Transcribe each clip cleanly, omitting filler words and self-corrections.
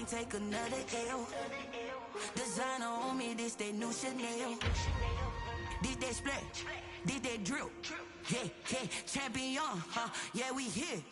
can't take another L. Designer on me, this that new Chanel. This that splash, this that drill. Yeah, yeah, champion, huh? Yeah, we here.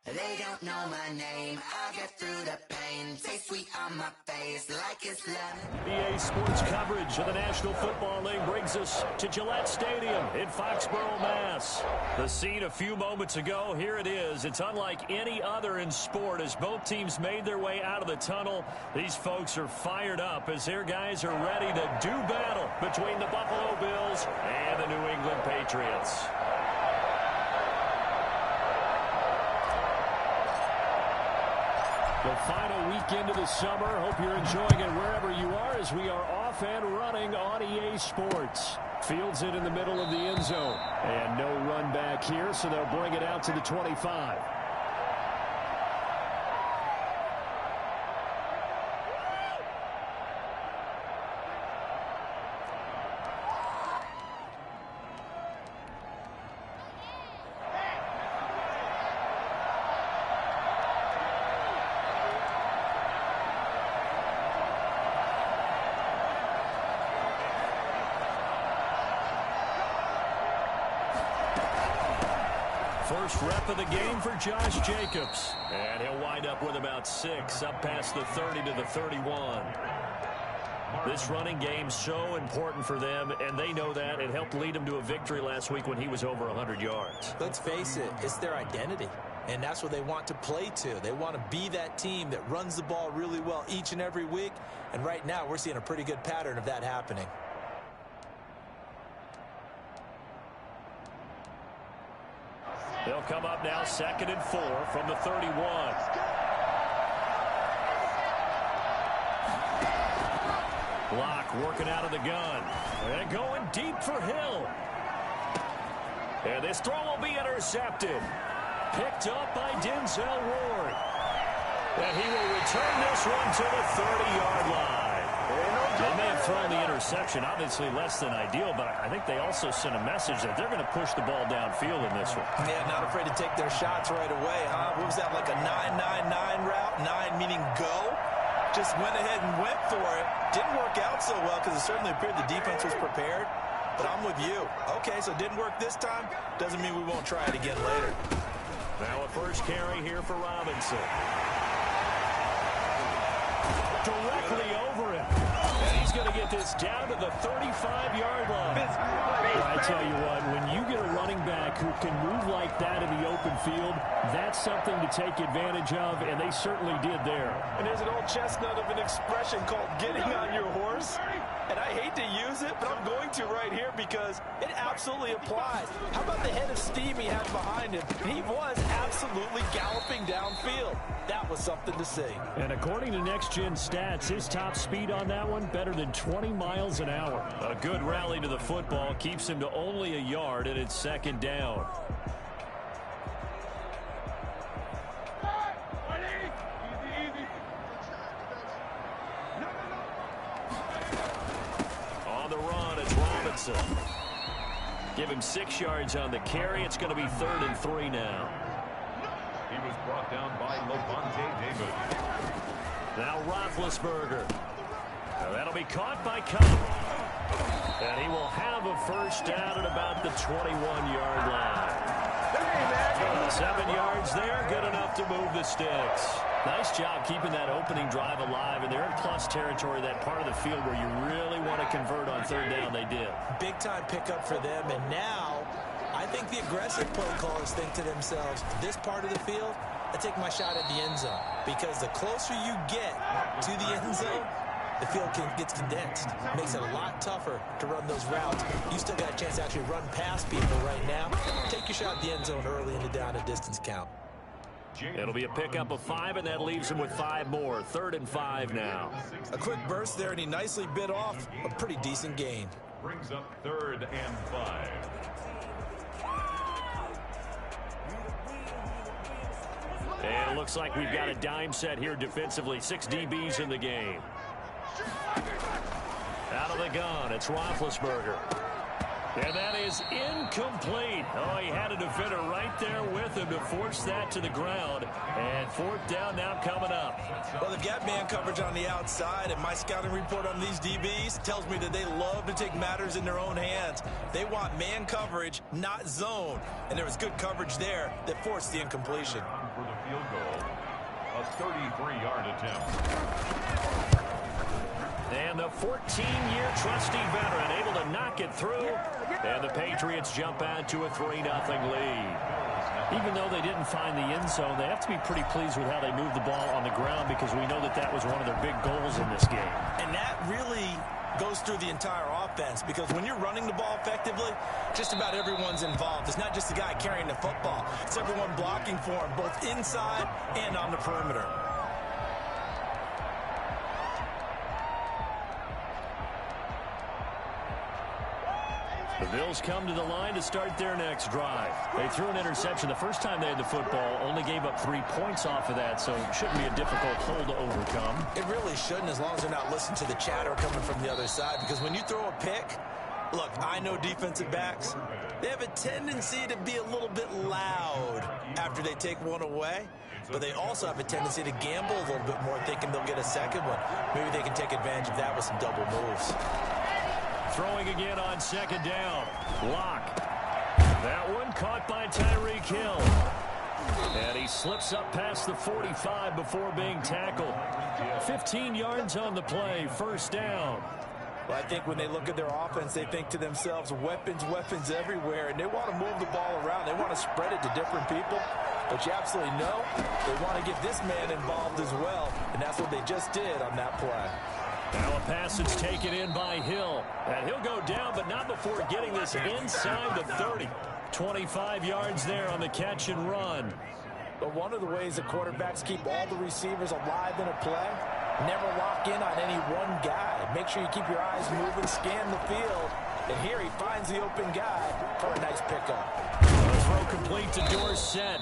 They don't know my name, I get through the pain. Taste sweet on my face like it's lemon. EA Sports coverage of the National Football League brings us to Gillette Stadium in Foxborough, Mass. The scene a few moments ago, here it is. It's unlike any other in sport as both teams made their way out of the tunnel. These folks are fired up as their guys are ready to do battle between the Buffalo Bills and the New England Patriots. The final weekend of the summer. Hope you're enjoying it wherever you are as we are off and running on EA Sports. Fields it in the middle of the end zone. And no run back here, so they'll bring it out to the 25. First rep of the game for Josh Jacobs. And he'll wind up with about 6, up past the 30 to the 31. This running game so important for them, and they know that. It helped lead them to a victory last week when he was over 100 yards. Let's face it, it's their identity. And that's what they want to play to. They want to be that team that runs the ball really well each and every week. And right now, we're seeing a pretty good pattern of that happening. They'll come up now 2nd and 4 from the 31. Block working out of the gun. And going deep for Hill. And this throw will be intercepted. Picked up by Denzel Ward. And he will return this one to the 30-yard line. They may have thrown the interception, obviously less than ideal, but I think they also sent a message that they're going to push the ball downfield in this one. Yeah, not afraid to take their shots right away, huh? What was that, like a 9-9-9 route? 9 meaning go? Just went ahead and went for it. Didn't work out so well because it certainly appeared the defense was prepared. But I'm with you. Okay, so it didn't work this time. Doesn't mean we won't try it again later. Now a first carry here for Robinson. Directly over him. And he's going to get this down to the 35-yard line. I tell you what, when you get a running back who can move like that in the open field, that's something to take advantage of, and they certainly did there. And there's an old chestnut of an expression called getting on your horse. And I hate to use it, but I'm going to right here because it absolutely applies. How about the head of steam he had behind him? He was absolutely galloping downfield. That was something to see. And according to Next Gen Stats, his top speed on that one, better than 20 miles an hour. A good rally to the football keeps him to only a yard, and it's 2nd down. On the run, it's Robinson. Give him 6 yards on the carry. It's going to be 3rd and 3 now. He was brought down by Levante David. Now Roethlisberger. Now that'll be caught by Cup. And he will have a first down at about the 21-yard line. 7 yards there, good enough to move the sticks. Nice job keeping that opening drive alive, and they're in plus territory, that part of the field where you really want to convert on 3rd down. They did. Big-time pickup for them, and now I think the aggressive play callers think to themselves, this part of the field, I take my shot at the end zone, because the closer you get to the end zone, the field gets condensed. Makes it a lot tougher to run those routes. You still got a chance to actually run past people right now. Take your shot at the end zone early in the down and distance count. It'll be a pickup of 5, and that leaves him with 5 more. 3rd and 5 now. A quick burst there, and he nicely bit off a pretty decent gain. brings up 3rd and 5. And it looks like we've got a dime set here defensively. 6 DBs in the game. Out of the gun, it's Roethlisberger. And that is incomplete. Oh, he had a defender right there with him to force that to the ground. And 4th down now coming up. Well, they've got man coverage on the outside, and my scouting report on these DBs tells me that they love to take matters in their own hands. They want man coverage, not zone. And there was good coverage there that forced the incompletion. For the field goal, a 33-yard attempt. And the 14-year trusty veteran able to knock it through. And the Patriots jump out to a 3-0 lead. Even though they didn't find the end zone, they have to be pretty pleased with how they moved the ball on the ground, because we know that that was one of their big goals in this game. And that really goes through the entire offense, because when you're running the ball effectively, just about everyone's involved. It's not just the guy carrying the football. It's everyone blocking for him, both inside and on the perimeter. The Bills come to the line to start their next drive. They threw an interception the first time they had the football, only gave up 3 points off of that, so it shouldn't be a difficult hole to overcome. It really shouldn't, as long as they're not listening to the chatter coming from the other side, because when you throw a pick, look, I know defensive backs, they have a tendency to be a little bit loud after they take one away, but they also have a tendency to gamble a little bit more, thinking they'll get a second one. Maybe they can take advantage of that with some double moves. Throwing again on 2nd down. Lock. That one caught by Tyreek Hill. And he slips up past the 45 before being tackled. 15 yards on the play. 1st down. Well, I think when they look at their offense, they think to themselves, weapons, weapons everywhere, and they want to move the ball around. They want to spread it to different people. But you absolutely know they want to get this man involved as well, and that's what they just did on that play. Now a pass that's taken in by Hill. And he'll go down, but not before getting this inside the 30. 25 yards there on the catch and run. But one of the ways the quarterbacks keep all the receivers alive in a play, never lock in on any one guy. Make sure you keep your eyes moving, scan the field. And here he finds the open guy for a nice pickup. The throw complete to Dorsett.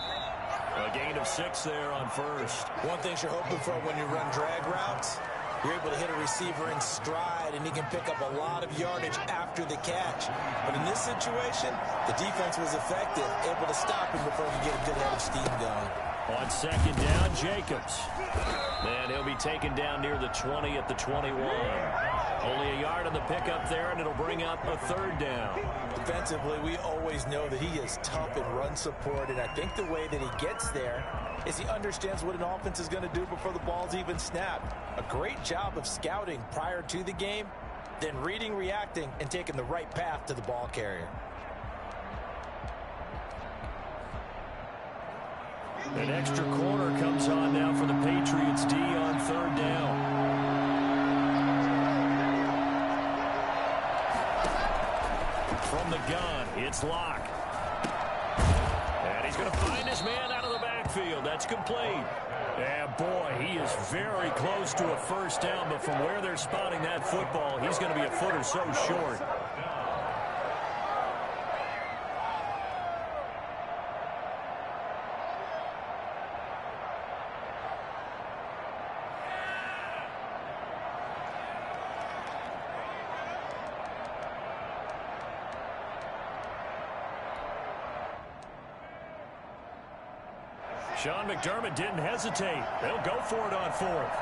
A gain of 6 there on 1st. One thing you're hoping for when you run drag routes, you're able to hit a receiver in stride, and he can pick up a lot of yardage after the catch. But in this situation, the defense was effective, able to stop him before he could get a good head of steam going. On 2nd down, Jacobs. And he'll be taken down near the 20 at the 21. Only a yard on the pickup there, and it'll bring up a 3rd down. Defensively, we always know that he is tough in run support, and I think the way that he gets there is he understands what an offense is going to do before the ball's even snapped. A great job of scouting prior to the game, then reading, reacting, and taking the right path to the ball carrier. An extra corner comes on now for the Patriots D on 3rd down. From the gun, it's Locke. And he's going to find his man out of the backfield. That's complete. And boy, he is very close to a 1st down, but from where they're spotting that football, he's going to be a foot or so short. Sean McDermott didn't hesitate. They'll go for it on 4th.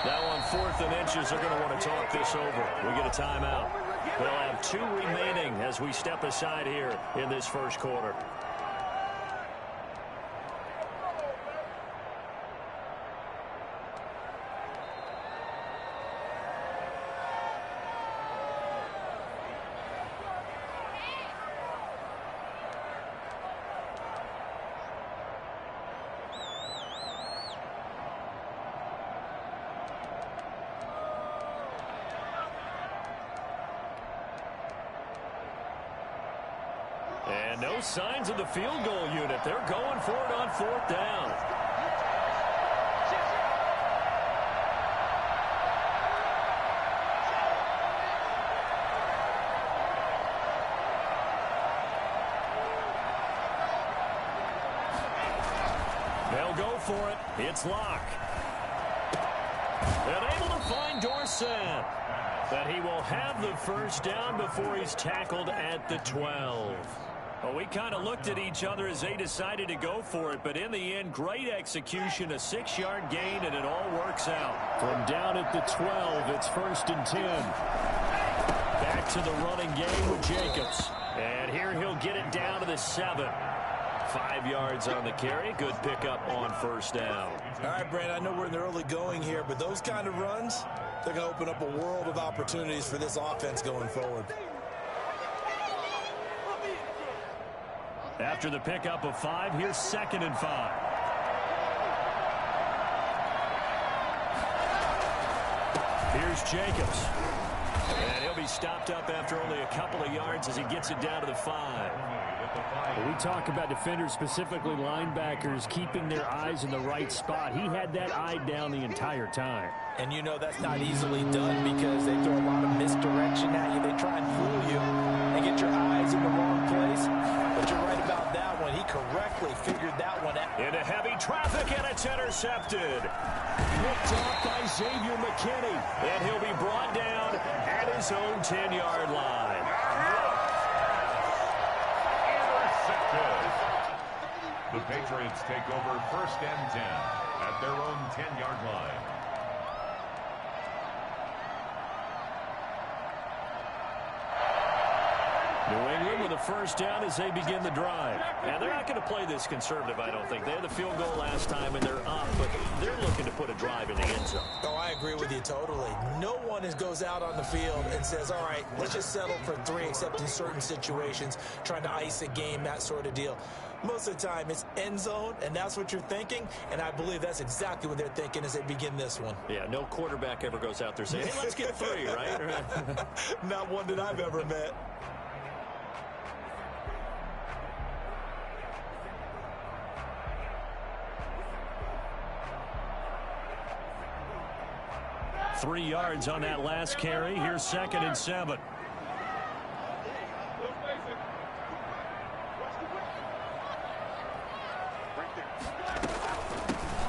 Now on 4th and inches, they're going to want to talk this over. We get a timeout. They'll have 2 remaining as we step aside here in this 1st quarter. And no signs of the field goal unit. They're going for it on 4th down. They'll go for it. It's Locke. And able to find Dorsett. But he will have the first down before he's tackled at the 12. Well, we kind of looked at each other as they decided to go for it, but in the end, great execution, a 6-yard gain, and it all works out. From down at the 12, it's 1st and 10. Back to the running game with Jacobs. And here he'll get it down to the 7. 5 yards on the carry. Good pickup on 1st down. All right, Brandon, I know we're in the early going here, but those kind of runs, they're going to open up a world of opportunities for this offense going forward. After the pickup of 5, here's 2nd and 5. Here's Jacobs. And he'll be stopped up after only a couple of yards as he gets it down to the 5. We talk about defenders, specifically linebackers, keeping their eyes in the right spot. He had that eye down the entire time. And you know that's not easily done because they throw a lot of misdirection at you. They try and fool you and get your eyes in the wrong place. But you're right about that one. He correctly figured that one out. Into heavy traffic, and it's intercepted. Picked off by Xavier McKinney. And he'll be brought down at his own 10-yard line. The Patriots take over 1st and 10 at their own 10-yard line. New England with a 1st down as they begin the drive. And they're not going to play this conservative, I don't think. They had the field goal last time, and they're up, but they're looking to put a drive in the end zone. Oh, I agree with you totally. No one goes out on the field and says, all right, let's just settle for 3, except in certain situations, trying to ice a game, that sort of deal. Most of the time, it's end zone, and that's what you're thinking, and I believe that's exactly what they're thinking as they begin this one. Yeah, no quarterback ever goes out there saying, hey, let's get 3, right? Not one that I've ever met. Three yards on that last carry. Here's 2nd and 7.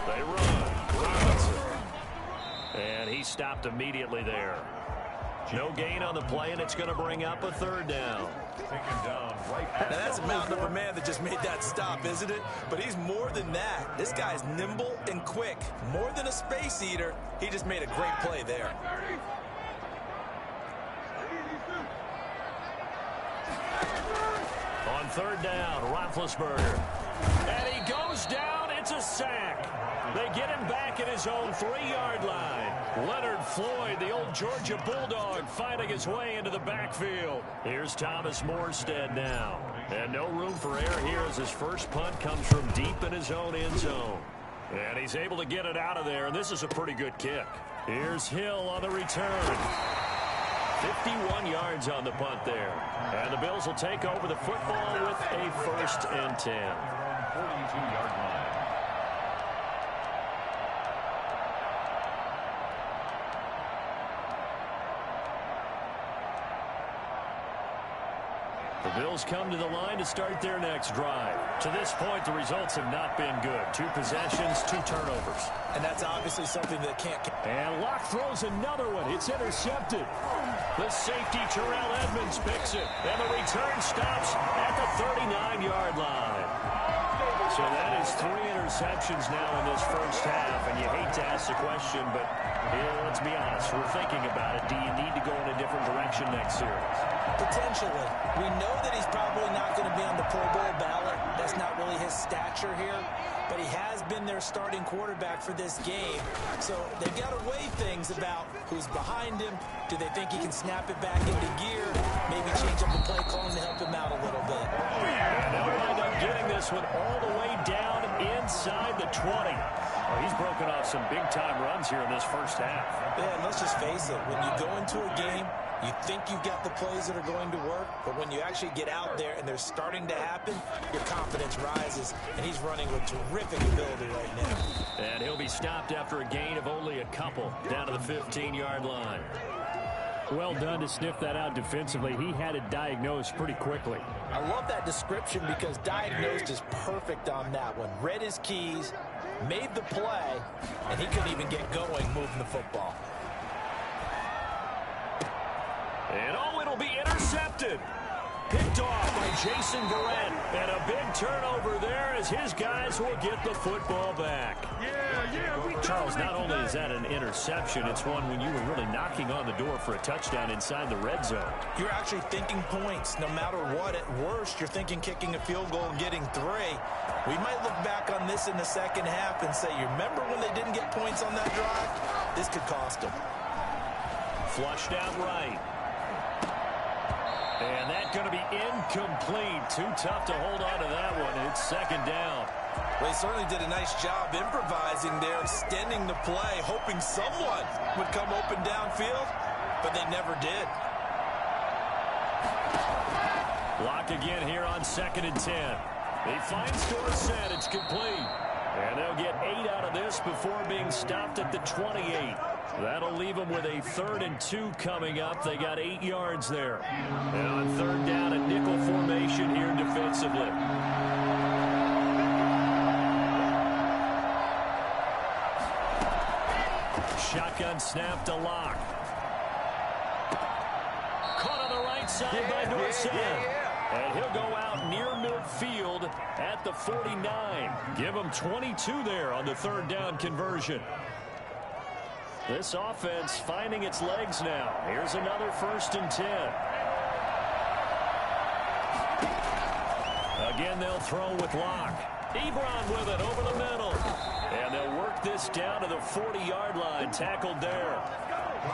They run. Robinson. And he stopped immediately there. No gain on the play, and it's going to bring up a 3rd down. Now that's a mountain of a man that just made that stop, isn't it? But he's more than that. This guy's nimble and quick. More than a space eater, he just made a great play there. On 3rd down, Roethlisberger. And he goes down. It's a sack. They get him back at his own 3-yard line. Leonard Floyd, the old Georgia Bulldog, finding his way into the backfield. Here's Thomas Morstead now. And no room for error here as his first punt comes from deep in his own end zone. And he's able to get it out of there, and this is a pretty good kick. Here's Hill on the return. 51 yards on the punt there. And the Bills will take over the football with a 1st and 10. 42-yard line. The Bills come to the line to start their next drive. To this point, the results have not been good. 2 possessions, 2 turnovers. And that's obviously something that can't... And Locke throws another one. It's intercepted. The safety, Terrell Edmonds, picks it. And the return stops at the 39-yard line. So that is 3 interceptions now in this first half. And you hate to ask the question, but let's be honest. We're thinking about it. Do you need to go in a different direction next series? Potentially. We know that he's probably not going to be on the Pro Bowl ballot. That's not really his stature here. But he has been their starting quarterback for this game. So they've got to weigh things about who's behind him. Do they think he can snap it back into gear? Maybe change up the play calling to help him out a little bit. And they'll wind up getting this one all the way down inside the 20. Well, he's broken off some big-time runs here in this first half. Yeah, and let's just face it. When you go into a game, you think you've got the plays that are going to work, but when you actually get out there and they're starting to happen, your confidence rises, and he's running with terrific ability right now. And he'll be stopped after a gain of only a couple down to the 15-yard line. Well done to sniff that out defensively. He had it diagnosed pretty quickly. I love that description because diagnosed is perfect on that one. Read his keys, made the play, and he couldn't even get going moving the football. And it'll be intercepted. Picked off by Jason Garrett. And a big turnover there as his guys will get the football back. Charles, not only is that an interception, it's one when you were really knocking on the door for a touchdown inside the red zone. You're actually thinking points. No matter what, at worst, you're thinking kicking a field goal and getting 3. We might look back on this in the second half and say, you remember when they didn't get points on that drive? This could cost them. Flushed out right. And that's going to be incomplete. Too tough to hold on to that one. It's second down. Well, he certainly did a nice job improvising there, extending the play, hoping someone would come open downfield, but they never did. Block again here on 2nd and 10. He finds Dorsett. It's complete. And they'll get 8 out of this before being stopped at the 28. That'll leave them with a 3rd and 2 coming up. They got 8 yards there. And on 3rd down, a nickel formation here defensively. Shotgun snap to Locke. Caught on the right side by Dorsett. And he'll go out near midfield at the 49. Give him 22 there on the 3rd down conversion. This offense finding its legs now. Here's another 1st and 10. Again, they'll throw with Locke. Ebron with it over the middle. And they'll work this down to the 40-yard line. Tackled there.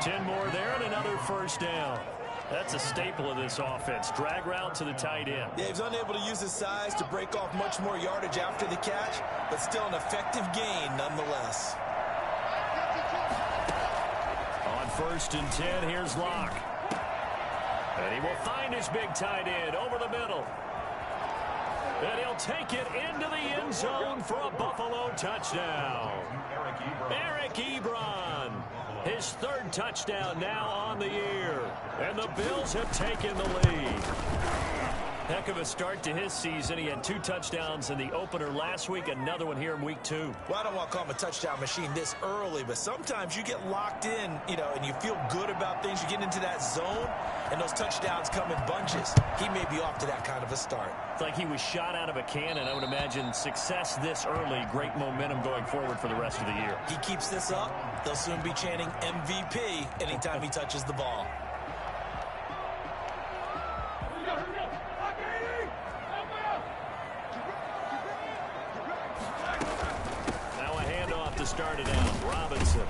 10 more there and another 1st down. That's a staple of this offense. Drag route to the tight end. Yeah, he's unable to use his size to break off much more yardage after the catch, but still an effective gain nonetheless. On 1st and 10, here's Locke. And he will find his big tight end over the middle. And he'll take it into the end zone for a Buffalo touchdown. Eric Ebron. His 3rd touchdown now on the year. And the Bills have taken the lead. Heck of a start to his season. He had 2 touchdowns in the opener last week, another one here in week 2. Well, I don't want to call him a touchdown machine this early, but sometimes you get locked in, and you feel good about things. You get into that zone, and those touchdowns come in bunches. He may be off to that kind of a start. It's like he was shot out of a cannon. I would imagine success this early, great momentum going forward for the rest of the year. He keeps this up, they'll soon be chanting MVP anytime he touches the ball. Started out. Robinson.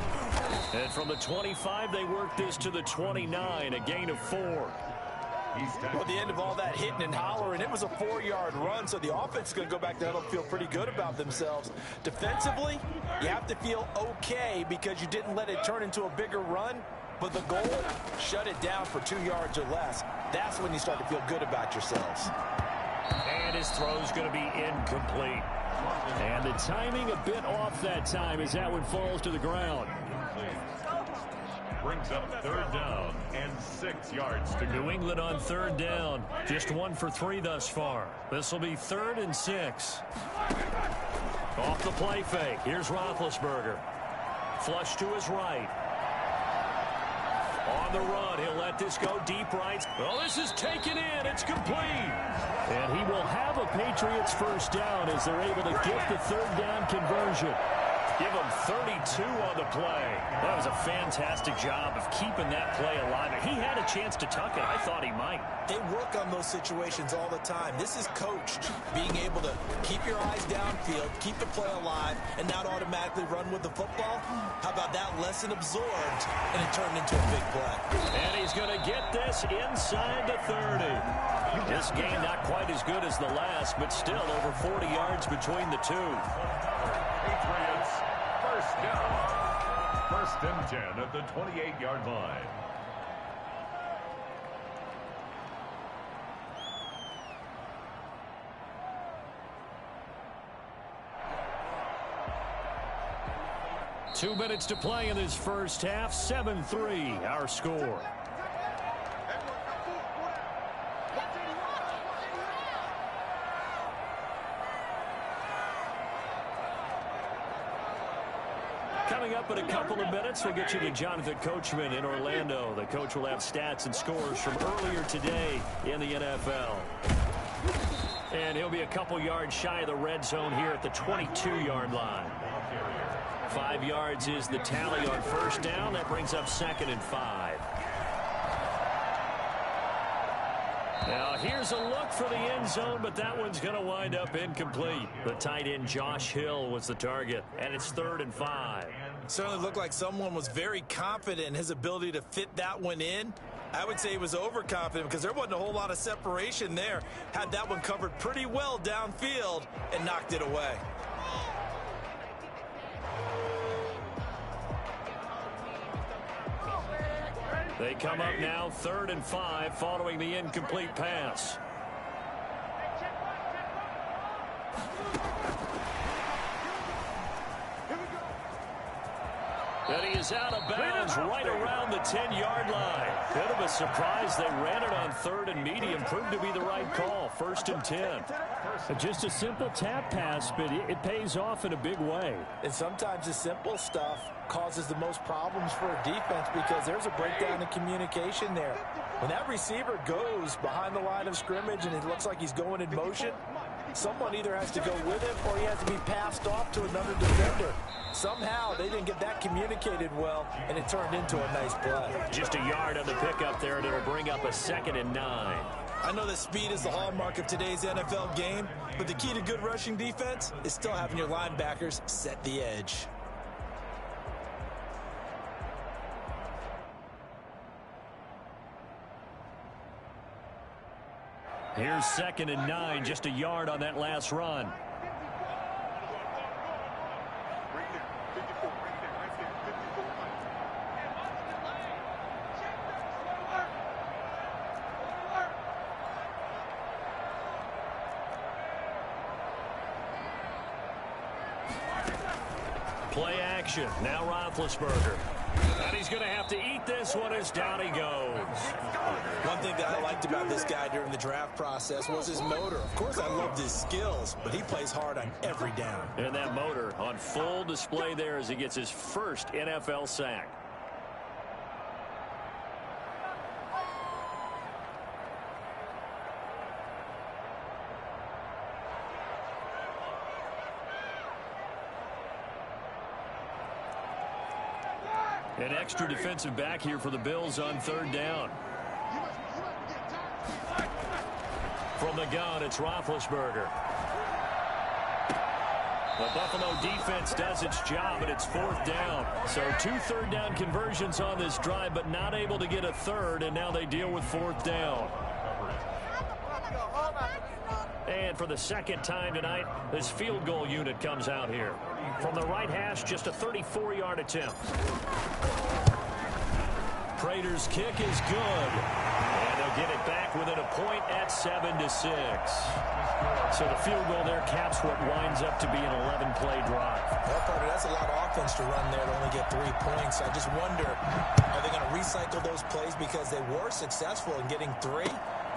And from the 25, they work this to the 29, a gain of 4. Well, the end of all that hitting and hollering, it was a 4-yard run, so the offense is going to go back there and feel pretty good about themselves. Defensively, you have to feel okay because you didn't let it turn into a bigger run, but the goal, shut it down for 2 yards or less. That's when you start to feel good about yourselves. And his throw's going to be incomplete. And the timing a bit off that time as that one falls to the ground. Brings up 3rd down and 6 yards to go. New England on 3rd down. Just 1 for 3 thus far. This will be 3rd and 6. Off the play fake. Here's Roethlisberger. Flush to his right. On the run, he'll let this go deep right. Well, this is taken in. It's complete. And he will have a Patriots 1st down as they're able to get the 3rd down conversion. Give him 32 on the play. That was a fantastic job of keeping that play alive. He had a chance to tuck it. I thought he might. They work on those situations all the time. This is coached, being able to keep your eyes downfield, keep the play alive, and not automatically run with the football. How about that lesson absorbed, and it turned into a big play. And he's going to get this inside the 30. This game not quite as good as the last, but still over 40 yards between the two. Patriots, 1st down. 1st and 10 at the 28-yard line. Two minutes to play in this first half. 7-3 our score. Coming up in a couple of minutes, we'll get you to Jonathan Coachman in Orlando. The coach will have stats and scores from earlier today in the NFL. And he'll be a couple yards shy of the red zone here at the 22-yard line. 5 yards is the tally on first down. That brings up 2nd and 5. Now, here's a look for the end zone, but that one's going to wind up incomplete. The tight end, Josh Hill, was the target, and it's 3rd and 5. Certainly looked like someone was very confident in his ability to fit that one in. I would say he was overconfident because there wasn't a whole lot of separation there. Had that one covered pretty well downfield and knocked it away. They come up now 3rd and 5 following the incomplete pass. And he is out of bounds right around the 10-yard line. Bit of a surprise. They ran it on 3rd and medium. Proved to be the right call. 1st and 10. Just a simple tap pass, but it pays off in a big way. And sometimes the simple stuff causes the most problems for a defense because there's a breakdown in communication there. When that receiver goes behind the line of scrimmage and it looks like he's going in motion, someone either has to go with him or he has to be passed off to another defender. Somehow they didn't get that communicated well, and it turned into a nice play. Just a yard on the pickup there, and it'll bring up a 2nd and 9. I know that speed is the hallmark of today's NFL game, but the key to good rushing defense is still having your linebackers set the edge. Here's 2nd and 9, just a yard on that last run. Play action. Now Roethlisberger. And he's going to have to eat this one as down he goes. One thing that I liked about this guy during the draft process was his motor. Of course, I loved his skills, but he plays hard on every down. And that motor on full display there as he gets his first NFL sack. An extra defensive back here for the Bills on 3rd down. From the gun, it's Roethlisberger. The Buffalo defense does its job, and it's 4th down. So 2 3rd down conversions on this drive, but not able to get a 3rd, and now they deal with 4th down. And for the 2nd time tonight, this field goal unit comes out here. From the right hash, just a 34-yard attempt. Prater's kick is good. And they'll get it back within a point at 7-6. So the field goal there caps what winds up to be an 11-play drive. Well, Carter, that's a lot of offense to run there to only get 3 points. I just wonder, are they going to recycle those plays because they were successful in getting 3?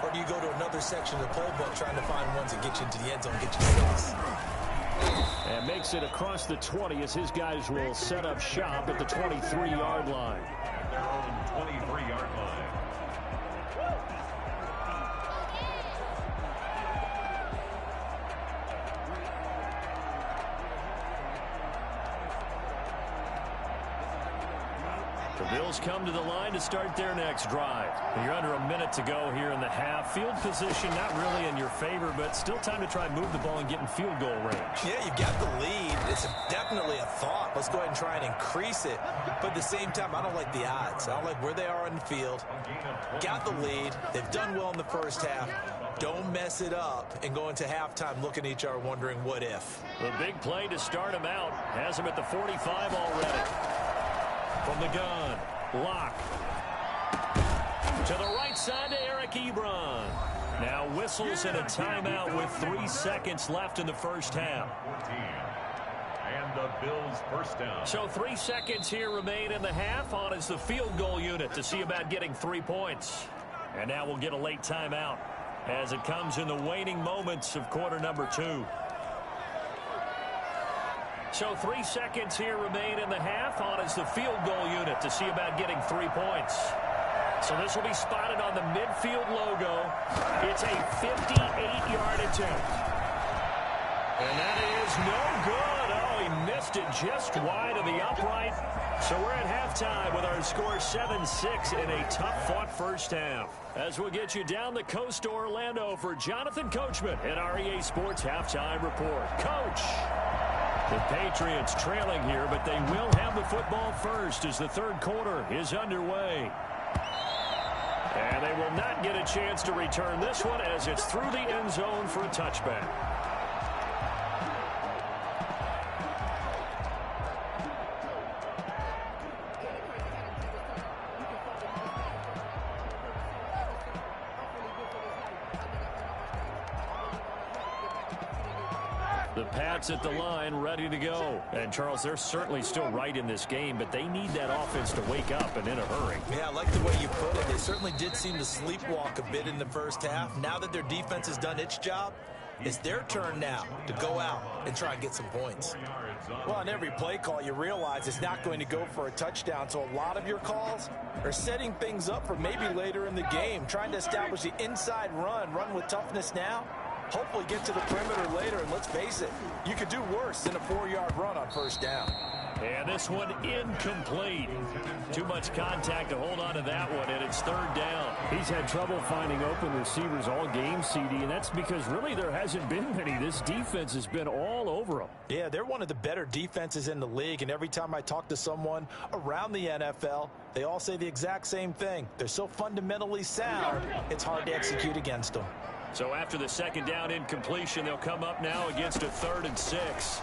Or do you go to another section of the playbook trying to find ones that get you into the end zone, get you 6? And makes it across the 20 as his guys will set up shop at the 23-yard line. Their own 23-yard line. The Bills come to the line to start their next drive. You're under a minute to go here in the half. Field position not really in your favor, but still time to try and move the ball and get in field goal range. Yeah, you've got the lead. It's definitely a thought. Let's go ahead and try and increase it. But at the same time, I don't like the odds. I don't like where they are on the field. Got the lead. They've done well in the first half. Don't mess it up and go into halftime looking at each other wondering what if. The big play to start him out. Has him at the 45 already. From the gun, Locke. To the right side to Eric Ebron. Now whistles and a timeout with 3 seconds left in the first half. And the Bills first down. So 3 seconds here remain in the half. On is the field goal unit to see about getting 3 points. And now we'll get a late timeout as it comes in the waning moments of quarter number 2. So 3 seconds here remain in the half. On is the field goal unit to see about getting 3 points. So this will be spotted on the midfield logo. It's a 58-yard attempt. And that is no good. Oh, he missed it just wide of the upright. So we're at halftime with our score 7-6 in a tough-fought first half. As we'll get you down the coast to Orlando for Jonathan Coachman at our EA Sports Halftime Report. Coach! The Patriots trailing here, but they will have the football first as the third quarter is underway. And they will not get a chance to return this one as it's through the end zone for a touchback. The Pats at the line, ready to go. And, Charles, they're certainly still right in this game, but they need that offense to wake up and in a hurry. Yeah, I like the way you put it. They certainly did seem to sleepwalk a bit in the first half. Now that their defense has done its job, it's their turn now to go out and try and get some points. Well, on every play call, you realize it's not going to go for a touchdown, so a lot of your calls are setting things up for maybe later in the game, trying to establish the inside run with toughness now. Hopefully get to the perimeter later, and let's face it, you could do worse than a 4-yard run on first down. And this one incomplete. Too much contact to hold on to that one, and it's third down. He's had trouble finding open receivers all game, CD, and that's because really there hasn't been many. This defense has been all over them. Yeah, they're one of the better defenses in the league, and every time I talk to someone around the NFL, they all say the exact same thing. They're so fundamentally sound, it's hard to execute against them. So after the second down incompletion, they'll come up now against a 3rd and 6.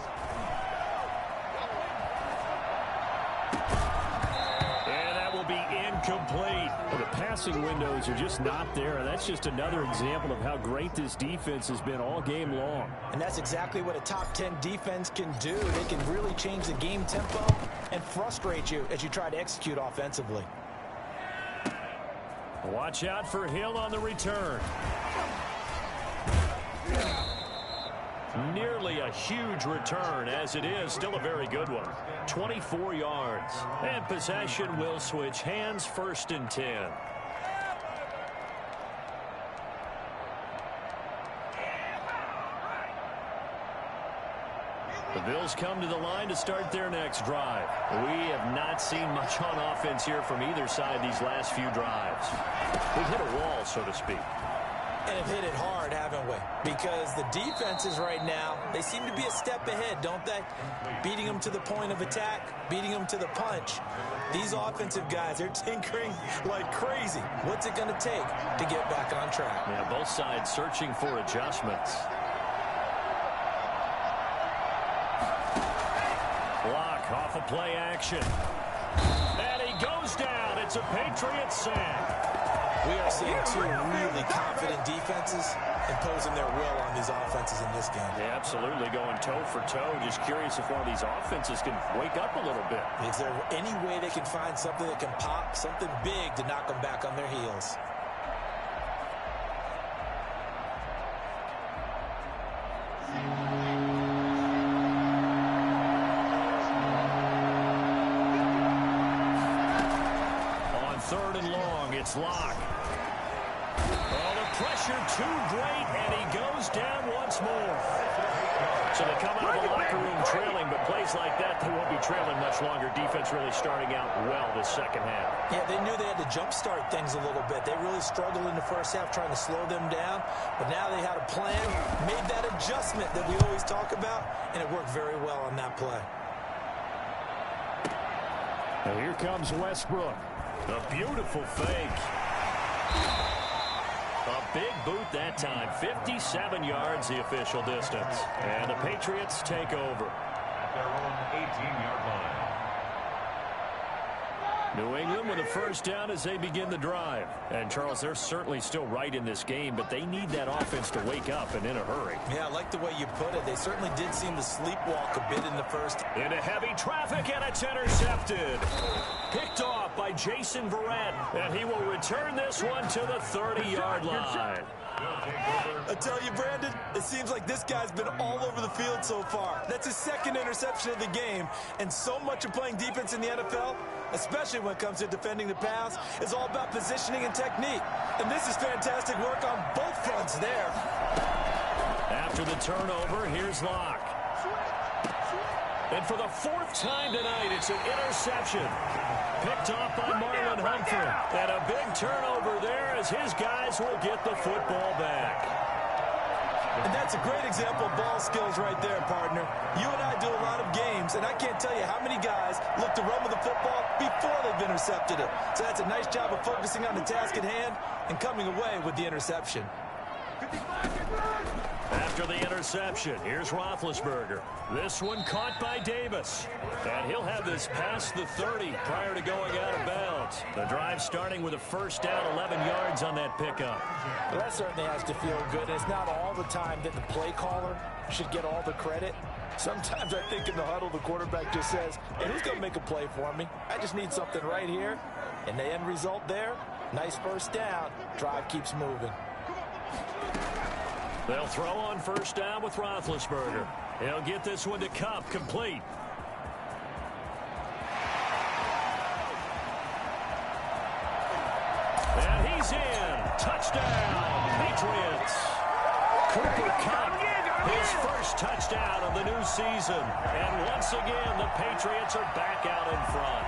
And that will be incomplete. Well, the passing windows are just not there, and that's just another example of how great this defense has been all game long. And that's exactly what a top 10 defense can do. They can really change the game tempo and frustrate you as you try to execute offensively. Watch out for Hill on the return. Nearly a huge return, as it is still a very good one. 24 yards. And possession will switch hands, 1st and 10. The Bills come to the line to start their next drive. We have not seen much on offense here from either side these last few drives. We've hit a wall, so to speak. And have hit it hard, haven't we? Because the defenses right now, they seem to be a step ahead, don't they? Beating them to the point of attack, beating them to the punch. These offensive guys, they're tinkering like crazy. What's it going to take to get back on track? Yeah, both sides searching for adjustments. Block off a play action. And he goes down. It's a Patriots sack. We are seeing two really confident defenses imposing their will on these offenses in this game. Yeah, absolutely, going toe for toe. Just curious if one of these offenses can wake up a little bit. Is there any way they can find something that can pop, something big to knock them back on their heels? On 3rd and long, it's Locke. Oh, the pressure too great, and he goes down once more. So they come out of the locker room trailing, but plays like that, they won't be trailing much longer. Defense really starting out well this second half. Yeah, they knew they had to jumpstart things a little bit. They really struggled in the first half trying to slow them down, but now they had a plan, made that adjustment that we always talk about, and it worked very well on that play. And here comes Westbrook. A beautiful fake. A big boot that time. 57 yards the official distance. And the Patriots take over. At their own 18-yard line. New England with a first down as they begin the drive. And, Charles, they're certainly still right in this game, but they need that offense to wake up and in a hurry. Yeah, I like the way you put it. They certainly did seem to sleepwalk a bit in the first. Into heavy traffic, and it's intercepted. Picked off by Jason Verrett, and he will return this one to the 30-yard line. Will I tell you, Brandon, it seems like this guy's been all over the field so far. That's his second interception of the game, and so much of playing defense in the NFL, especially when it comes to defending the pass, is all about positioning and technique. And this is fantastic work on both fronts there. After the turnover, here's Locke. And for the fourth time tonight, it's an interception. Picked off by Marlon Humphrey. And a big turnover there as his guys will get the football back. And that's a great example of ball skills right there, partner. You and I do a lot of games, and I can't tell you how many guys look to run with the football before they've intercepted it. So that's a nice job of focusing on the task at hand and coming away with the interception. After the interception, here's Roethlisberger. This one caught by Davis. And he'll have this past the 30 prior to going out of bounds. The drive starting with a first down, 11 yards on that pickup. Well, that certainly has to feel good. And it's not all the time that the play caller should get all the credit. Sometimes I think in the huddle, the quarterback just says, hey, who's going to make a play for me? I just need something right here. And the end result there, nice first down. Drive keeps moving. They'll throw on first down with Roethlisberger. He'll get this one to Kupp, complete. And he's in. Touchdown, Patriots. Cooper Kupp, his first touchdown of the new season. And once again, the Patriots are back out in front.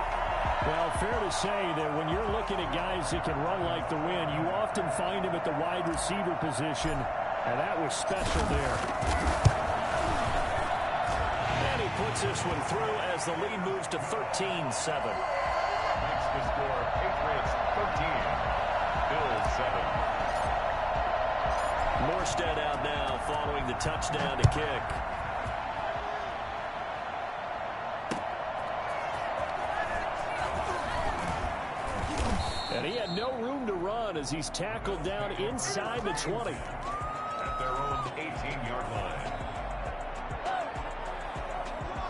Well, fair to say that when you're looking at guys that can run like the wind, you often find them at the wide receiver position. And that was special there. And he puts this one through as the lead moves to 13-7. Next to score, Patriots 13, Bills 7. Morstead out now following the touchdown to kick. And he had no room to run as he's tackled down inside the 20. Their own 18-yard line.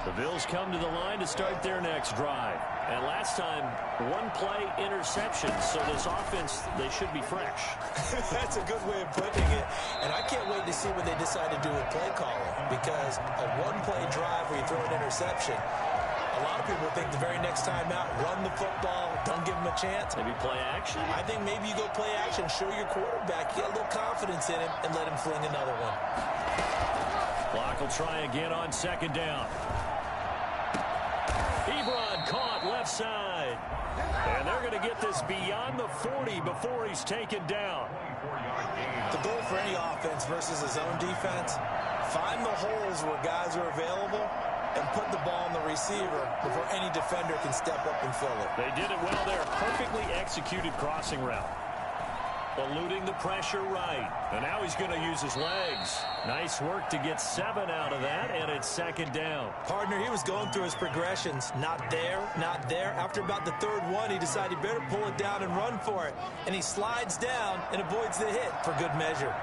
The Bills come to the line to start their next drive. And last time, one play interception. So this offense, they should be fresh. That's a good way of putting it. And I can't wait to see what they decide to do with play calling. Because a one-play drive where you throw an interception, a lot of people think the very next time out, run the football, don't give him a chance. Maybe play action? I think maybe you go play action, show your quarterback, get a little confidence in him, and let him fling another one. Clock will try again on second down. Ebron caught left side. And they're going to get this beyond the 40 before he's taken down. The goal for any offense versus his own defense, find the holes where guys are available and put the ball on the receiver before any defender can step up and fill it. They did it well there. Perfectly executed crossing route. Eluding the pressure right. And now he's going to use his legs. Nice work to get 7 out of that, and it's second down. Partner, he was going through his progressions. Not there, not there. After about the third one, he decided he better pull it down and run for it. And he slides down and avoids the hit for good measure.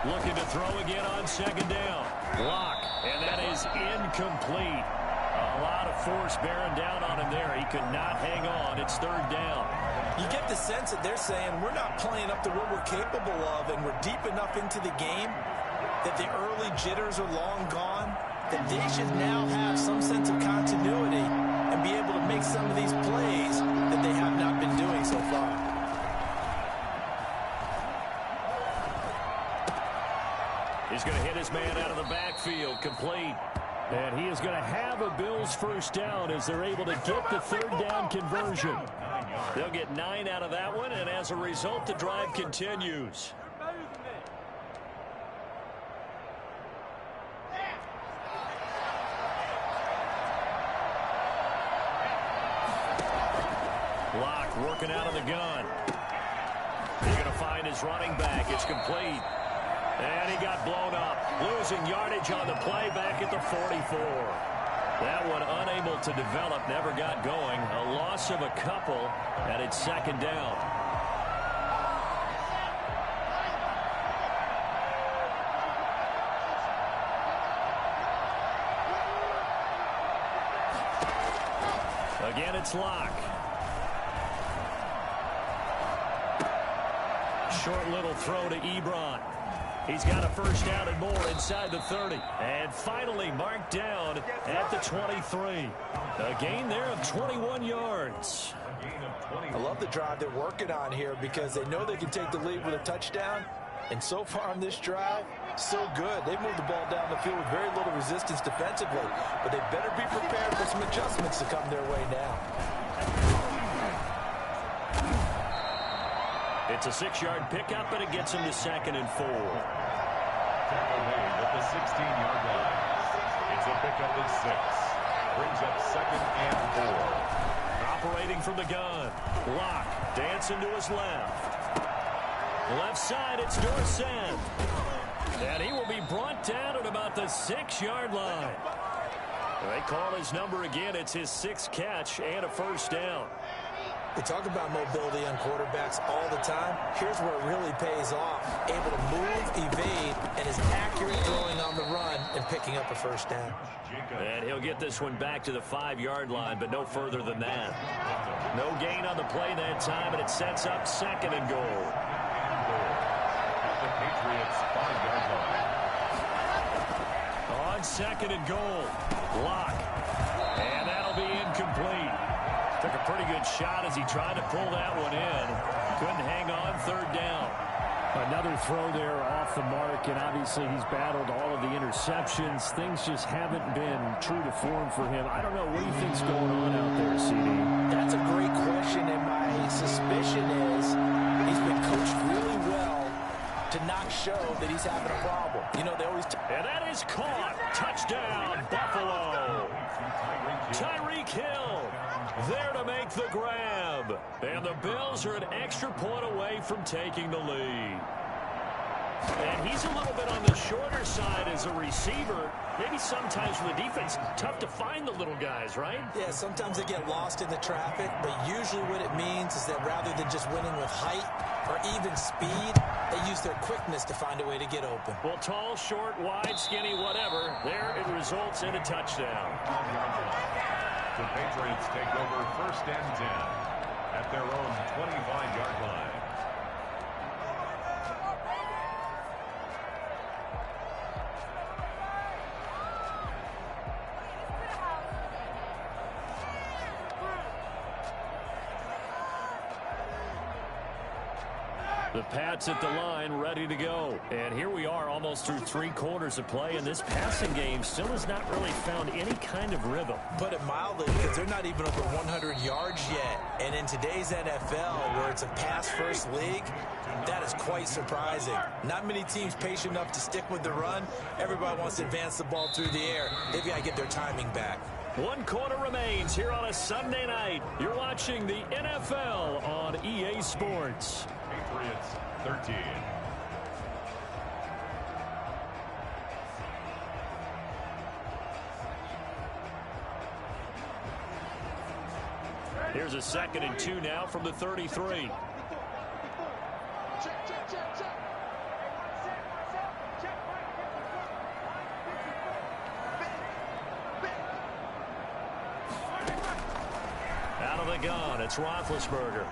Looking to throw again on second down. Block, and that is incomplete. A lot of force bearing down on him there. He could not hang on. It's third down. You get the sense that they're saying we're not playing up to what we're capable of, and we're deep enough into the game that the early jitters are long gone, that they should now have some sense of continuity and be able to make some of these plays that they have not been doing so far. He's going to hit his man out of the backfield, complete. And he is going to have a Bills first down as they're able to get the third down conversion. They'll get 9 out of that one, and as a result, the drive continues. Locke working out of the gun. He's going to find his running back. It's complete. And he got blown up. Losing yardage on the play back at the 44. That one unable to develop, never got going. A loss of a couple, and it's second down. Again, it's Locke. short little throw to Ebron. He's got a first down and more inside the 30. And finally marked down at the 23. A gain there of 21 yards. I love the drive they're working on here because they know they can take the lead with a touchdown. And so far on this drive, so good. They've moved the ball down the field with very little resistance defensively. But they better be prepared for some adjustments to come their way now. It's a 6-yard pickup, and it gets him to 2nd and 4. Tackle made at the 16-yard line. It's a pickup of 6. Brings up 2nd and 4. Operating from the gun. Locke dancing to his left. Left side, it's Dorsett. And he will be brought down at about the 6-yard line. They call his number again. It's his 6th catch and a first down. We talk about mobility on quarterbacks all the time. Here's where it really pays off. Able to move, evade, and is accurate throwing on the run and picking up a first down. And he'll get this one back to the 5-yard line, but no further than that. No gain on the play that time, and it sets up 2nd and goal. The Patriots 5-yard line. On 2nd and goal, Locke. And that'll be incomplete. Took a pretty good shot as he tried to pull that one in. Couldn't hang on, 3rd down. Another throw there off the mark, and obviously he's battled all of the interceptions. Things just haven't been true to form for him. I don't know, what do you think's going on out there, CD? That's a great question, and my suspicion is he's been coached really well to not show that he's having a problem. You know, they always... And that is caught. Touchdown, Buffalo. Tyreek Hill there to make the grab. And the Bills are an extra point away from taking the lead. And he's a little bit on the shorter side as a receiver. Maybe sometimes for the defense, tough to find the little guys, right? Yeah, sometimes they get lost in the traffic, but usually what it means is that rather than just winning with height or even speed, they use their quickness to find a way to get open. Well, tall, short, wide, skinny, whatever, there it results in a touchdown. The Patriots take over 1st and 10 at their own 25-yard line. The Pats at the line, ready to go. And here we are almost through 3 quarters of play, and this passing game still has not really found any kind of rhythm. Put it mildly, because they're not even over 100 yards yet. And in today's NFL, where it's a pass-first league, that is quite surprising. Not many teams patient enough to stick with the run. Everybody wants to advance the ball through the air. They've got to get their timing back. 1 quarter remains here on a Sunday night. You're watching the NFL on EA Sports. Patriots 13. Here's a 2nd and 2 now from the 33. Out of the gun, it's Roethlisberger.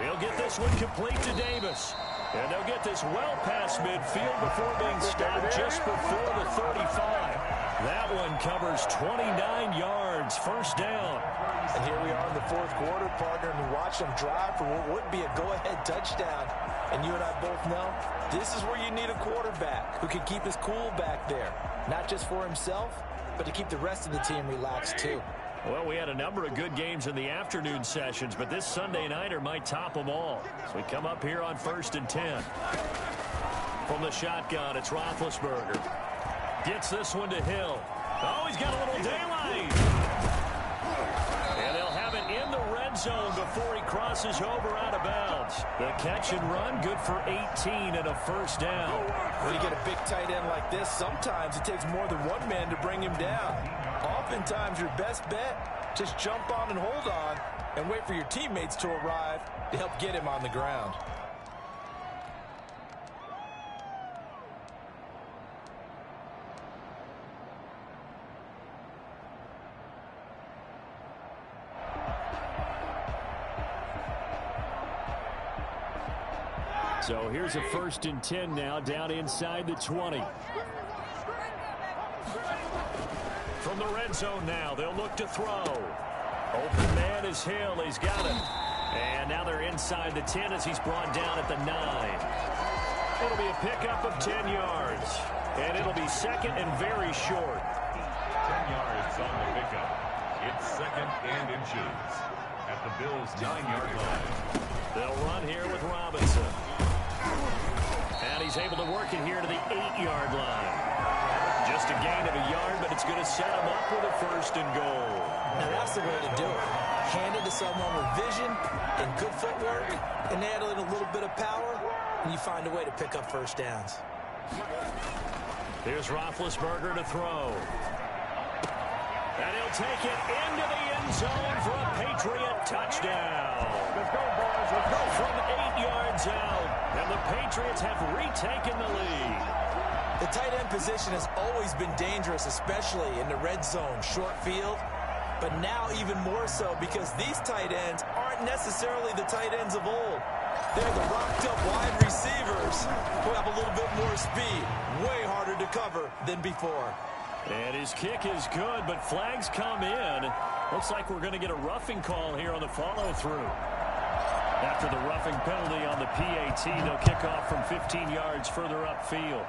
He'll get this one complete to Davis. And they'll get this well past midfield before being stopped just before the 35. That one covers 29 yards, first down. And here we are in the 4th quarter, partner, and we watch them drive for what would be a go-ahead touchdown. And you and I both know this is where you need a quarterback who can keep his cool back there. Not just for himself, but to keep the rest of the team relaxed too. Well, we had a number of good games in the afternoon sessions, but this Sunday nighter might top them all. So we come up here on 1st and 10. From the shotgun, it's Roethlisberger. Gets this one to Hill. Oh, he's got a little daylight. And they'll have it in the red zone before he crosses over out of bounds. The catch and run, good for 18 and a first down. When you get a big tight end like this, sometimes it takes more than one man to bring him down. Oftentimes, your best bet, just jump on and hold on and wait for your teammates to arrive to help get him on the ground. So here's a 1st and 10 now, down inside the 20. From the red zone now, they'll look to throw. Open man is Hill. He's got it. And now they're inside the 10 as he's brought down at the 9. It'll be a pickup of 10 yards. And it'll be second and very short. 10 yards on the pickup. It's second and inches at the Bills' 9-yard line. They'll run here with Robinson. And he's able to work it here to the 8-yard line. Just a gain of a yard, but it's going to set him up with a 1st and goal. Now that's the way to do it. Hand it to someone with vision and good footwork, and add in a little bit of power, and you find a way to pick up 1st downs. Here's Roethlisberger to throw. And he'll take it into the end zone for a Patriot touchdown. Let's go, boys. Let's go. From 8 yards out, and the Patriots have retaken the lead. The tight end position has always been dangerous, especially in the red zone, short field. But now even more so because these tight ends aren't necessarily the tight ends of old. They're the rocked-up wide receivers who have a little bit more speed. Way harder to cover than before. And his kick is good, but flags come in. Looks like we're going to get a roughing call here on the follow-through. After the roughing penalty on the PAT, they'll kick off from 15 yards further upfield.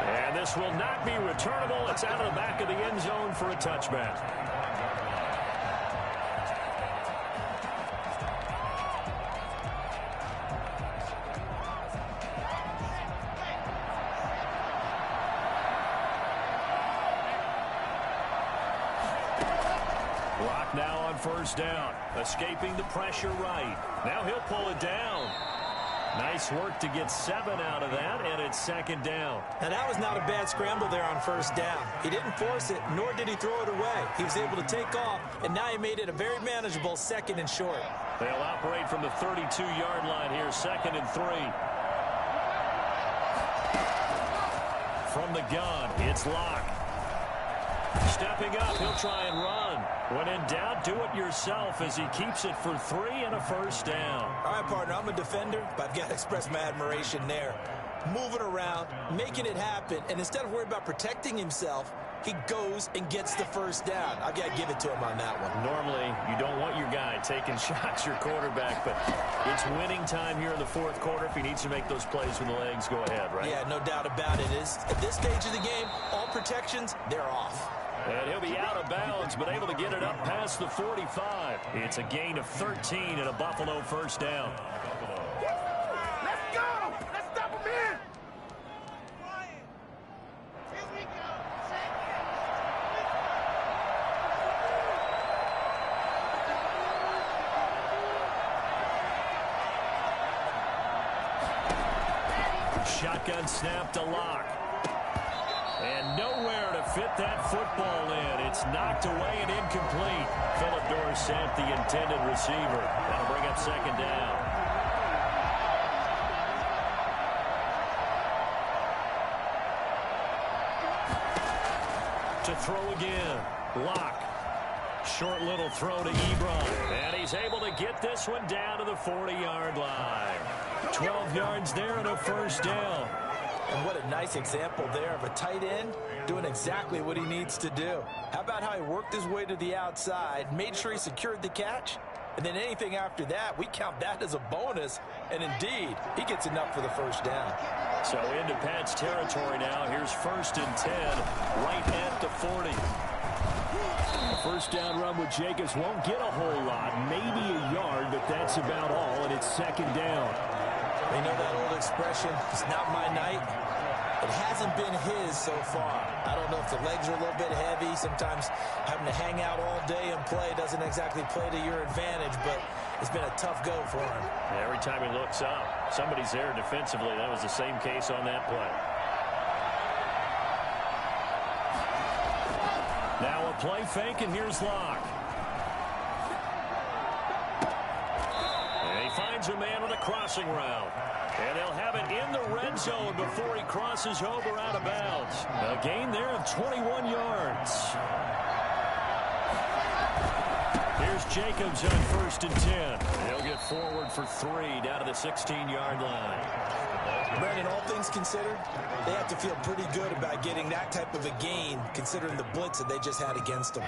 And this will not be returnable. It's out of the back of the end zone for a touchback. Block now on 1st down. Escaping the pressure right. Now he'll pull it down. Nice work to get 7 out of that, and it's 2nd down. Now, that was not a bad scramble there on 1st down. He didn't force it, nor did he throw it away. He was able to take off, and now he made it a very manageable 2nd and short. They'll operate from the 32-yard line here, 2nd and 3. From the gun, it's Locke. Stepping up, he'll try and run. When in doubt, do it yourself as he keeps it for 3 and a 1st down. All right, partner, I'm a defender, but I've got to express my admiration there. Moving around, making it happen, and instead of worrying about protecting himself, he goes and gets the 1st down. I've got to give it to him on that one. Normally, you don't want your guy taking shots, your quarterback, but it's winning time here in the 4th quarter. If he needs to make those plays with the legs, go ahead, right? Yeah, no doubt about it. At this stage of the game, all protections, they're off. And he'll be out of bounds, but able to get it up past the 45. It's a gain of 13 and a Buffalo 1st down. Let's go! Let's stop him here! Here we go. Shotgun snap to Locke. And nowhere to fit that football in. It's knocked away and incomplete. Philip Dorsett, the intended receiver. That'll bring up 2nd down. To throw again. Locke. Short little throw to Ebron. And he's able to get this one down to the 40-yard line. 12 yards there and a 1st down. And what a nice example there of a tight end doing exactly what he needs to do. How about how he worked his way to the outside, made sure he secured the catch, and then anything after that, we count that as a bonus. And indeed, he gets enough for the 1st down. So into Pat's territory now. Here's 1st and 10, right at the 40. A 1st down run with Jacobs won't get a whole lot, maybe a yard, but that's about all, and it's 2nd down. You know that old expression, it's not my night. It hasn't been his so far. I don't know if the legs are a little bit heavy. Sometimes having to hang out all day and play doesn't exactly play to your advantage, but it's been a tough go for him. Every time he looks up, somebody's there defensively. That was the same case on that play. Now a play fake, and here's Locke. And he finds a man on a crossing route. And they'll have it in the red zone before he crosses over out of bounds. A gain there of 21 yards. Here's Jacobs on 1st and 10. He'll get forward for 3 down to the 16-yard line. Brandon, all things considered, they have to feel pretty good about getting that type of a gain considering the blitz that they just had against them.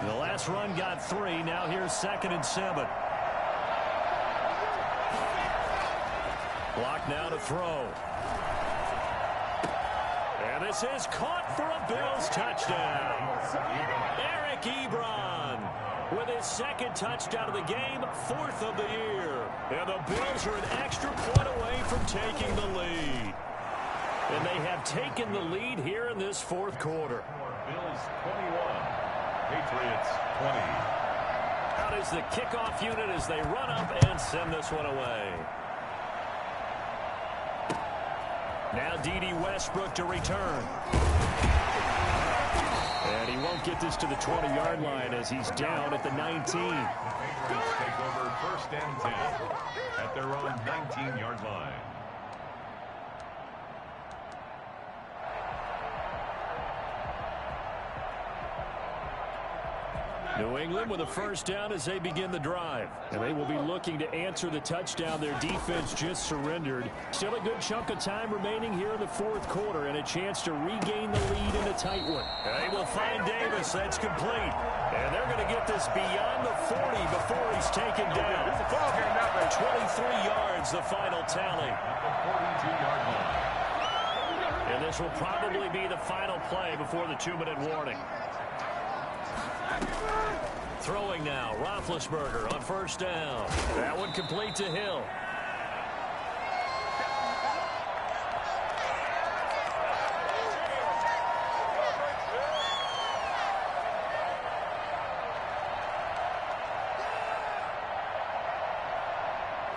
The last run got 3. Now here's 2nd and 7. Block now to throw. And this is caught for a Bills touchdown. Eric Ebron with his 2nd touchdown of the game, 4th of the year. And the Bills are an extra point away from taking the lead. And they have taken the lead here in this 4th quarter. Bills 21, Patriots 20. Out is the kickoff unit as they run up and send this one away. Now D.D. Westbrook to return. And he won't get this to the 20-yard line as he's down at the 19. Bills take over 1st and 10 at their own 19-yard line. New England with a 1st down as they begin the drive. And they will be looking to answer the touchdown their defense just surrendered. Still a good chunk of time remaining here in the 4th quarter and a chance to regain the lead in a tight one. They will find Davis. That's complete. And they're going to get this beyond the 40 before he's taken down. 23 yards, the final tally. At the 42-yard line. And this will probably be the final play before the 2-minute warning. Throwing now, Roethlisberger on 1st down. That one complete to Hill.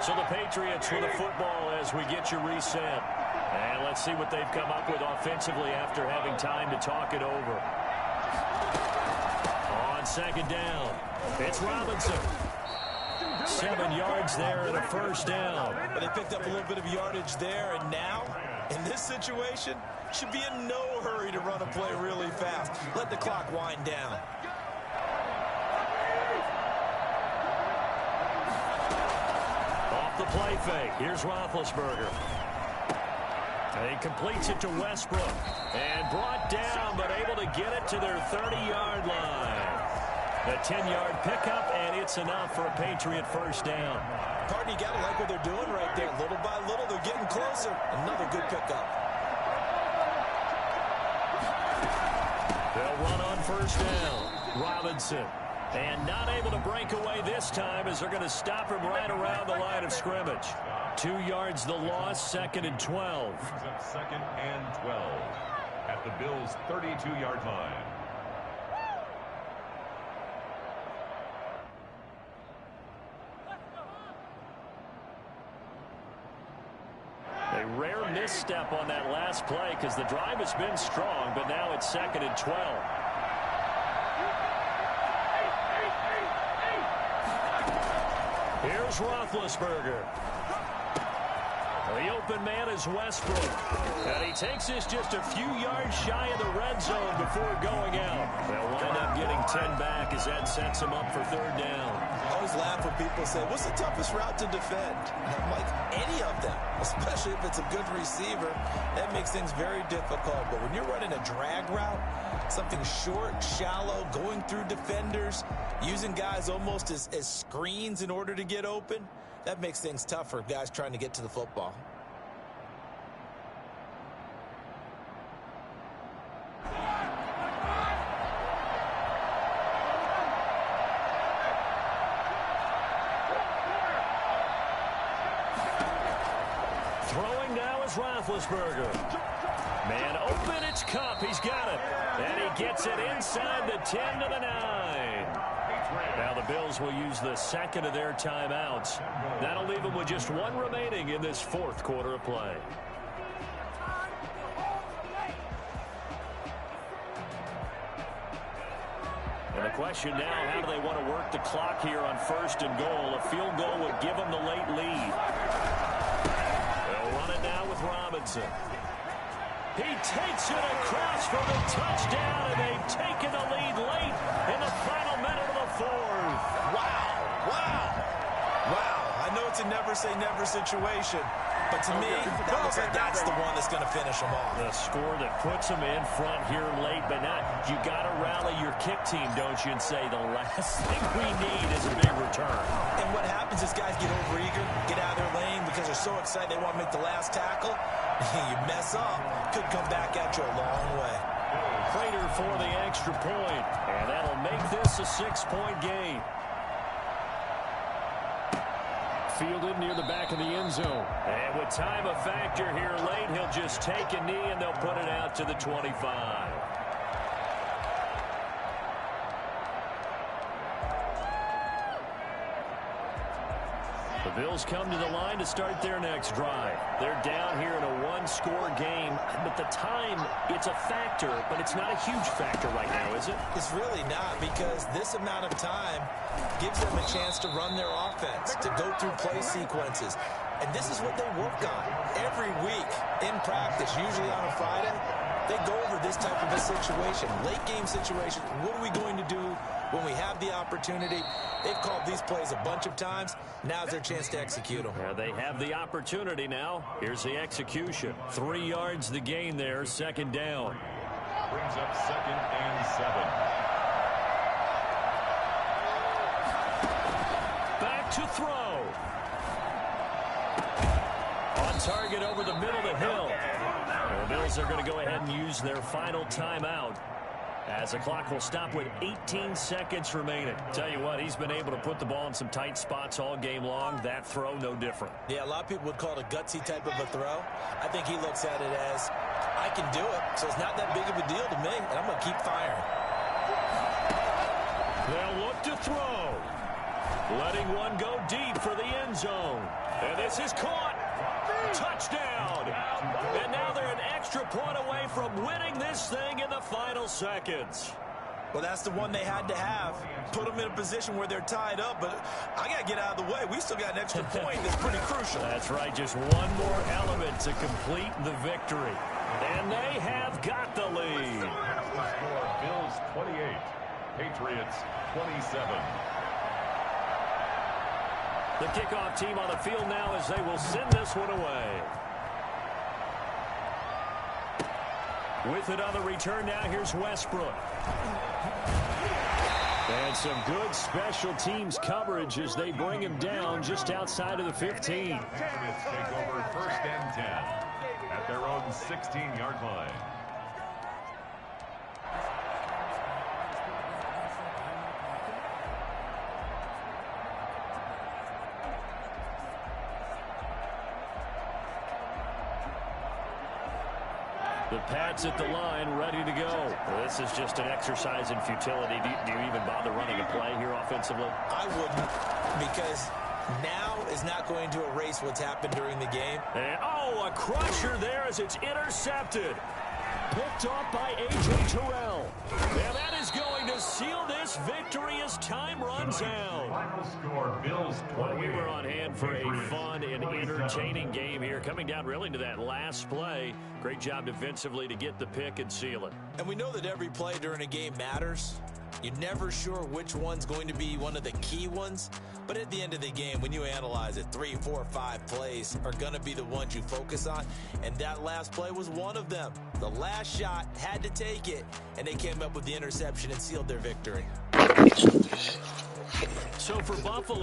So the Patriots with the football as we get you reset. And let's see what they've come up with offensively after having time to talk it over. 2nd down. It's Robinson. 7 yards there and a 1st down. But they picked up a little bit of yardage there, and now, in this situation, should be in no hurry to run a play really fast. Let the clock wind down. Off the play fake. Here's Roethlisberger. And he completes it to Westbrook. And brought down, but able to get it to their 30-yard line. A 10-yard pickup, and it's enough for a Patriot 1st down. Partner, you got to like what they're doing right there. Little by little, they're getting closer. Another good pickup. They'll run on 1st down. Robinson. And not able to break away this time as they're going to stop him right around the line of scrimmage. 2 yards the loss, 2nd and 12. 2nd and 12 at the Bills' 32-yard line. A rare misstep on that last play because the drive has been strong, but now it's 2nd and 12. Here's Roethlisberger. The open man is Westbrook. And he takes this just a few yards shy of the red zone before going out. They'll wind up getting 10 back as that sets him up for 3rd down. I always laugh when people say, what's the toughest route to defend? And I'm like, any of them, especially if it's a good receiver. That makes things very difficult. But when you're running a drag route, something short, shallow, going through defenders, using guys almost as screens in order to get open, that makes things tough for guys trying to get to the football. Throwing now is Roethlisberger. Man open, it's Kupp. He's got it. And he gets it inside the 10 to the 9. Now the Bills will use the 2nd of their timeouts. That'll leave them with just 1 remaining in this 4th quarter of play. And the question now, how do they want to work the clock here on 1st and goal? A field goal would give them the late lead. They'll run it now with Robinson. He takes it across for the touchdown, and they've taken the lead late in the final minute of the 4th. Wow, never say never situation. But to me, that looks like that's the one that's going to finish them off. The score that puts them in front here late, but not. You got to rally your kick team, don't you, and say the last thing we need is a big return. And what happens is guys get overeager, get out of their lane because they're so excited they want to make the last tackle. You mess up, could come back at you a long way. Prater for the extra point, and that'll make this a 6-point game. Fielded near the back of the end zone. And with time a factor here late, he'll just take a knee and they'll put it out to the 25. The Bills come to the line to start their next drive. They're down here in a one-score game, but the time, it's a factor, but it's not a huge factor right now, is it? It's really not, because this amount of time gives them a chance to run their offense, to go through play sequences. And this is what they work on every week in practice, usually on a Friday. They go over this type of a situation, late game situation. What are we going to do when we have the opportunity? They've called these plays a bunch of times. Now's their chance to execute them. Yeah, they have the opportunity now. Here's the execution. 3 yards the gain there, second down. Brings up 2nd and 7. Back to throw. On target over the middle of the hill. The Bills are going to go ahead and use their final timeout, as the clock will stop with 18 seconds remaining. Tell you what, he's been able to put the ball in some tight spots all game long. That throw, no different. Yeah, a lot of people would call it a gutsy type of a throw. I think he looks at it as, I can do it, so it's not that big of a deal to me, and I'm going to keep firing. They'll look to throw. Letting one go deep for the end zone. And this is caught. Touchdown. And now they're an extra point away from winning this thing in the final seconds. Well, that's the one they had to have. Put them in a position where they're tied up, but I got to get out of the way. We still got an extra point that's pretty crucial. That's right. Just one more element to complete the victory. And they have got the lead. Score Bills 28, Patriots 27. The kickoff team on the field now as they will send this one away. With it on the return now, here's Westbrook. And some good special teams coverage as they bring him down just outside of the 15. Patriots take over 1st and 10 at their own 16-yard line. The Pats at the line, ready to go. Well, this is just an exercise in futility. Do you even bother running a play here offensively? I wouldn't, because now is not going to erase what's happened during the game. And, a crusher there as it's intercepted. Picked off by A.J. Terrell. And that is going to seal this victory as time runs out. Final score, Bills 28. Well, we were on hand for a fun and entertaining game here. Coming down really to that last play. Great job defensively to get the pick and seal it. And we know that every play during a game matters. You're never sure which one's going to be one of the key ones. But at the end of the game, when you analyze it, 3, 4, 5 plays are going to be the ones you focus on. And that last play was one of them. The last shot had to take it, and they came up with the interception and sealed their victory. So for Buffalo,